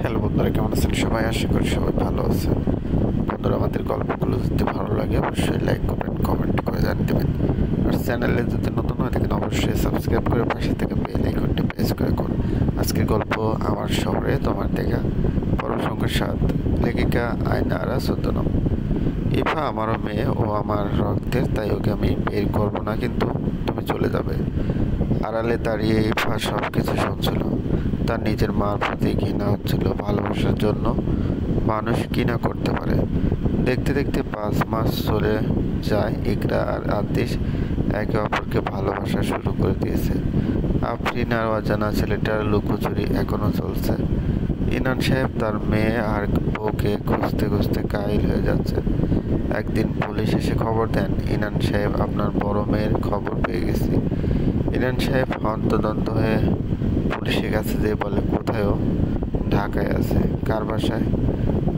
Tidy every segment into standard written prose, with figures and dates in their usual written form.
Hello বন্ধুরা, কেমন আছেন সবাই? আশা করি সবাই ভালো আছেন। বন্ধুরা, আমাদের গল্পগুলো যদি ভালো লাগে অবশ্যই লাইক করবেন, কমেন্ট করে জানিয়ে দেবেন। আর চ্যানেলে যদি নতুন হয়ে থাকেন অবশ্যই সাবস্ক্রাইব করে পাশে থেকে বেল আইকনটি প্রেস করে রাখুন। আজকের গল্প আমার শহরে তোমার দেখা, পর্ব সংখ্যা 7, লেখিকা আয়নারা ছদ্মনাম। ইভা আমারও মেয়ে, ও আমার রক্তের, তাই ওকে আমি বের করবো না, কিন্তু তুমি চলে যাবে। আড়ালে দাঁড়িয়ে ইভা সব কিছু শুনছিল। তার নিজের মার প্রতি ঘৃণা হচ্ছিল। ভালোবাসার জন্য মানুষ কি না করতে পারে। দেখতে দেখতে 5 মাস চলে যায়। ইকরা আর আতিশ একে অপরকে ভালোবাসা শুরু করে দিয়েছে। আফরিন আর অজানা ছেলেটার লুকোচুরি এখনো চলছে। ইনান সাহেব তার মেয়ে আর বউকে খুঁজতে খুঁজতে কাহিল হয়ে যাচ্ছে। একদিন পুলিশ এসে খবর দেন, ইনান সাহেব আপনার বড় মেয়ের খবর পেয়ে গেছি। ইনান সাহেব হন্তদন্ত হয়ে পুলিশের কাছে যেয়ে বলে, কোথায় ও? ঢাকায় আছে। কার বাসায়?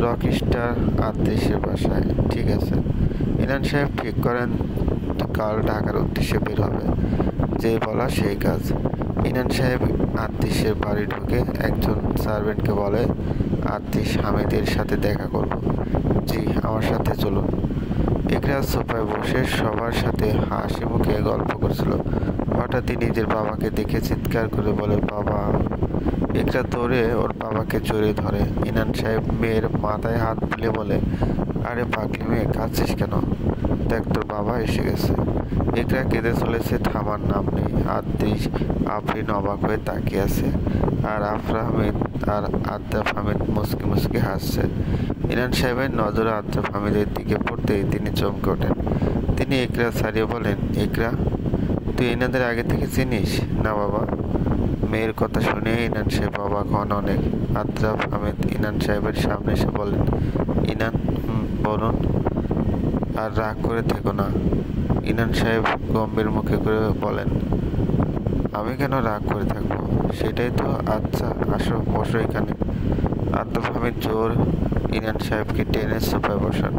রকস্টার আদেশের বাসায়। ঠিক আছে। ইনান সাহেব ঠিক করেন কাল ঢাকার উদ্দেশ্যে বের হবে। যে বলা সেই কাজ। ইনান সাহেব আতিশের বাড়ি ঢুকে একজন সার্ভেন্টকে বলে, আতিশ হামিদের সাথে দেখা করব। জি, আমার সাথে চলুন। ইকরা সোফায় বসে সবার সাথে হাসি মুখে গল্প করছিল। হঠাৎই নিজের বাবাকে দেখে চিৎকার করে বলে, বাবা! ইকরা দৌড়ে ওর বাবাকে জড়িয়ে ধরে। ইনান সাহেব মেয়ের মাথায় হাত বুলিয়ে বলে, আরে পাগলি মেয়ে, কাঁদছিস কেন? দেখ, তোর বাবা এসে গেছে। ইকরা কেঁদে চলেছে, থামার নাম নেই। আতিশ আফরিন অবাক হয়ে তাকিয়ে আছে, আর আদ্রাফ হামিদ মুচকি মুচকি হাসছে। ইনান সাহেবের নজর আদ্রাফ হামিদের দিকে পড়তেই তিনি চমকে ওঠেন। তিনি ইকরা ছাড়িয়ে বলেন, ইকরা, তুই এনাদের আগে থেকে চিনিস? না বাবা। মেয়ের কথা শুনে ইনান সাহেব অবাক হন অনেক। আদ্রাফ হামিদ ইনান সাহেবের সামনে এসে বলেন, ইনান, বলুন, আর রাগ করে থেকো না। ইনান সাহেব গম্ভীর মুখে করে বলেন, আমি কেন রাগ করে থাকবো? সেটাই তো। আচ্ছা, আসো, বসো এখানে। আদ্রাফ হামিদ জোর ইনান সাহেবকে টেনে সোফায় বসান।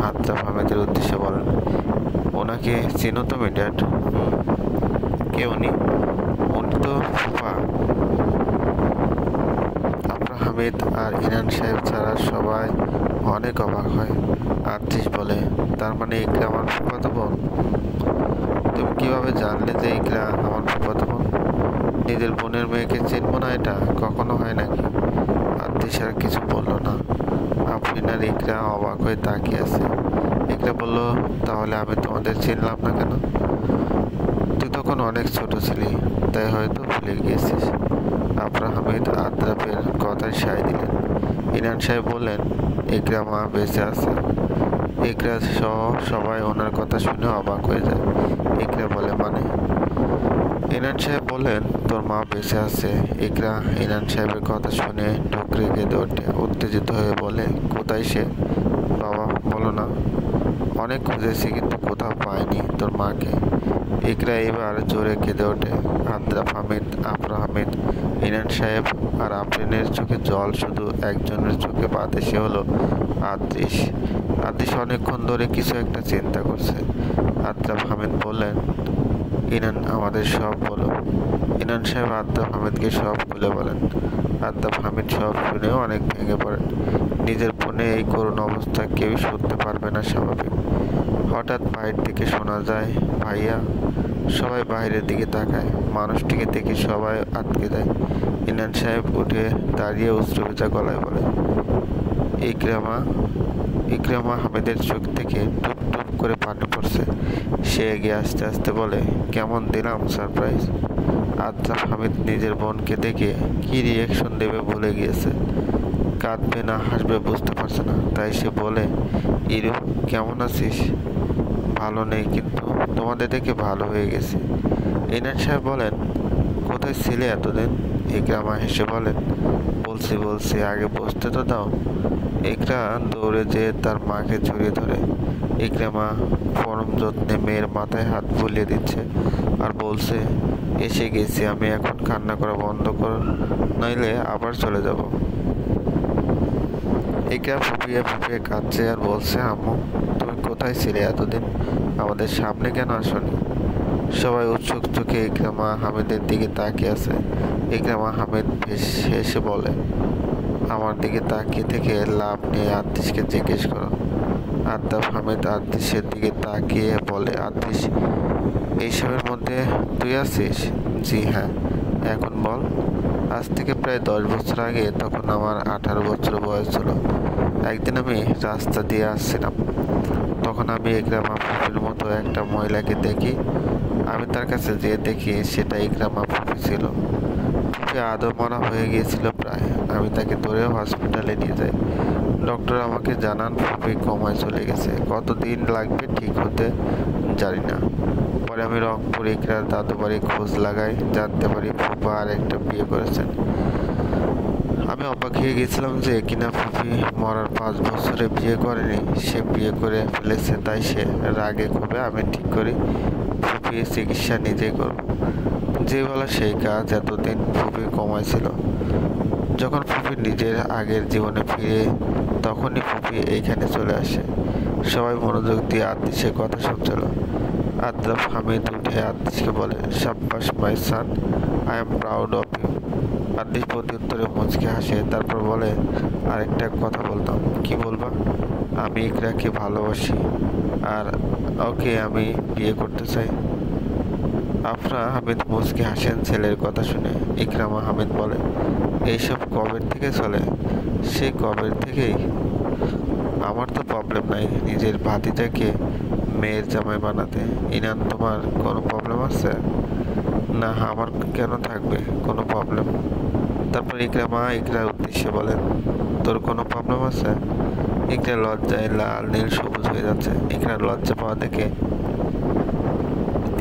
আদ্রাফ হামিদের উদ্দেশ্যে বলেন, ওনাকে চেনো তুমি, ড্যাড? কে উনি? উনি তো ফুফা। আদ্রাফ হামিদ আর ইনান সাহেব ছাড়া সবাই অনেক অবাক হয়। আতিশ বলে, তার মানে ইকরা আমার ফুফাতো বোন? তুমি কিভাবে জানলে যে ইকরা আমার ফুফাতো বোন? নিজের বোনের মেয়েকে চিনবো না, এটা কখনো হয় নাকি? আতিশ আর কিছু বললো না। আফরিন আর ইকরা অবাক হয়ে তাকিয়ে আছে। ইকরা বলল, তাহলে আমি তোমাদের চিনলাম না কেন? তুই তখন অনেক ছোট ছিলি, তাই হয়তো ভুলে গিয়েছিস। আফরাহ হামিদ আদ্রাফের কথায় সায় দিলেন। ইনান সাহেব বললেন, ইকরা মা বেঁচে আছে। ইকরা সহ সবাই ওনার কথা শুনে অবাক হয়ে যায়। ইকরা বলে, মানে? ইনান সাহেব বললেন, তোর মা বেঁচে আছে। ইকরা ইনান সাহেবের কথা শুনে ঠোকরে কেঁদে ওঠে। উত্তেজিত হয়ে বলে, কোথায় সে? বাবা, বলো না। অনেক খুঁজেছি কিন্তু কোথাও পাইনি তোর মাকে। ইকরা এবার জোরে কেঁদে ওঠে। আফরাহ হামিদ, ইনান সাহেব আর আফরিনের চোখে জল। শুধু একজনের চোখে বাদে, সে হলো আতিশ। আতিশ অনেকক্ষণ ধরে কিছু একটা চিন্তা করছে। আদ্রাফ হামিদ বললেন, ইনান, আমাদের সব বলো। ইনান সাহেব আদ্রাফ হামিদকে সব খুলে বলেন। আদ্রাফ হামিদ সব শুনেও অনেক ভেঙে পড়েন। নিজের বোনে এই করুণ অবস্থা কেউই শুনতে পারবে না, স্বাভাবিক। হঠাৎ বাইরের দিকে শোনা যায়, ভাইয়া। সবাই বাইরের দিকে তাকায়। মানুষটিকে দেখে সবাই আটকে যায়। ইনান সাহেব উঠে দাঁড়িয়ে অশ্রুভেজা গলায় বলে, ইকরামা। ইকরামা হামিদের চোখ থেকে টুপ টুপ করে পানি পড়ছে। সে এগিয়ে আস্তে আস্তে বলে, কেমন দিলাম সারপ্রাইজ? আদ্রাফ হামিদ নিজের বোনকে দেখে কি রিয়াকশন দেবে ভুলে গিয়েছে। কাঁদবে না হাসবে বুঝতে পারছে না, তাই সে বলে, ইরু, কেমন আছিস? ভালো নেই, কিন্তু তোমাদের দেখে ভালো হয়ে গেছি। ইনান সাহেব বলেন, কোথায় ছিলে এতদিন? ইকরামা হেসে বলেন, বলছি, আগে বসতে তো দাও। ইকরা দৌড়ে যেয়ে তার মাকে জড়িয়ে ধরে। ইকরামা পরম যত্নে মেয়ের মাথায় হাত বুলিয়ে দিচ্ছে আর বলছে, এসে গেছি আমি, এখন কান্না করা বন্ধ কর, নইলে আবার চলে যাব। ইকরা ফুপিয়ে ফুপিয়ে কাঁদছে আর বলছে, আম্মু, তুমি কোথায় ছিলে এতদিন? আমাদের সামনে কেন আসনি? সবাই উৎসুক চোখে ইকরামা হামিদের দিকে তাকিয়ে আছে। ইকরামা হামিদ হেসে বলে, আমার দিকে তাকিয়ে থেকে লাভ নেই, আতিশকে জিজ্ঞেস করো। আলতাফ হামিদ আতিশের দিকে তাকিয়ে বলে, আতিশ, এইসবের মধ্যে তুই আছিস? জি হ্যাঁ। এখন বল। আজ থেকে প্রায় 10 বছর আগে, তখন আমার 18 বছর বয়স ছিল। একদিন আমি রাস্তা দিয়ে আসছিলাম। তখন আমি ইকরামা ফুপির মতো একটা মহিলাকে দেখি। আমি তার কাছে যেয়ে দেখি সেটা ইকরামা ফুপি ছিল। ফুপি আদৌ মরা হয়ে গিয়েছিল প্রায়। আমি তাকে ধরে হসপিটালে নিয়ে যাই। ডক্টর আমাকে জানান ফুপি কোমায় চলে গেছে। কতদিন লাগবে ঠিক হতে জানি না। পরে আমি রংপুর ইকরার দাদু বাড়ি খোঁজ লাগাই, জানতে পারি ফুপা আর একটা বিয়ে করেছেন। আমি অবাক হয়ে গেছিলাম যে কিনা ফুপি মরার 5 বছরে বিয়ে করেনি, সে বিয়ে করে ফেলেছে। তাই সে রাগে ক্ষোভে আমি ঠিক করি ফুপি চিকিৎসা নিজেই করব। যে বলা সেই কাজ। এতদিন ফুপি কোমায় ছিল। যখন ফুপি নিজের আগের জীবনে ফিরে, তখনই ফুপি এইখানে চলে আসে। সবাই মনোযোগ দিয়ে আতিশের কথা শুনছিল। আলতাফ হামিদ উঠে আতিশকে বলে, শাব্বাস my son, I am proud of you. Atish প্রত্যুত্তরে মুচকে হাসে, তারপর বলে, আরেকটা কথা বলতাম। কি বলবা? আমি ইকরাকে ভালোবাসি আর ওকে আমি বিয়ে করতে চাই। আফরা হামিদ মুচকে হাসেন ছেলের কথা শুনে। ইকরামা হামিদ বলে, এইসব কবের থেকে চলে? সে কবের থেকেই। আমার তো প্রবলেম নাই নিজের ভাতিজাকে মেয়ের জামাই বানাতে। ইনান, তোমার কোনো প্রবলেম আছে? না, আমার কেন থাকবে কোনো প্রবলেম? তারপর ইকরামা ইকরার উদ্দেশ্যে বলেন, তোর কোনো প্রবলেম আছে? ইকরা লজ্জায় লাল নীল সবুজ হয়ে যাচ্ছে। ইকরার লজ্জা পাওয়া দেখে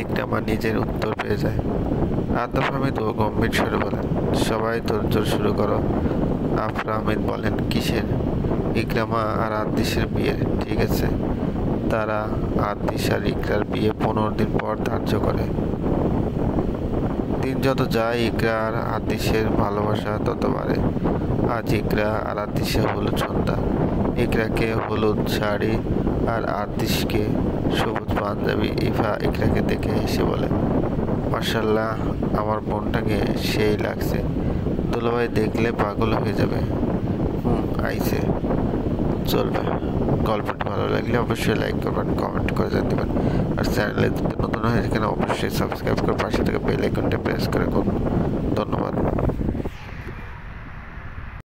ইকরামা নিজের উত্তর পেয়ে যায়। আলতাফ হামিদ ও গম্ভীর স্বরে বলেন, সবাই তোড়জোড় শুরু করো। আফরা হামিদ বলেন, কিসের? ইকরামা আর আতিশের বিয়ে। ঠিক আছে। তারা আতিশ আর ইকরার বিয়ে 15 দিন পর ধার্য করে। দিন যত যায় ইকরা আর আতিশের ভালোবাসা তত বাড়ে। আজ ইকরা আর আতিশের হলুদ সন্ধ্যা। ইকরাকে হলুদ শাড়ি আর আতিশকে সবুজ পাঞ্জাবি। ইফা ইকরাকে দেখে হেসে বলে, মাশাআল্লাহ, আমার বোনটাকে সেই লাগছে। দুলাভাই দেখলে পাগল হয়ে যাবে। আইছে। চলবে। গল্পটি ভালো লাগলে অবশ্যই লাইক করবেন, কমেন্ট করে জানাবেন। আর চ্যানেলে যদি নতুন হয়ে এখানে অবশ্যই সাবস্ক্রাইব করে পাশে থেকে বেল আইকনটা প্রেস করে করুন।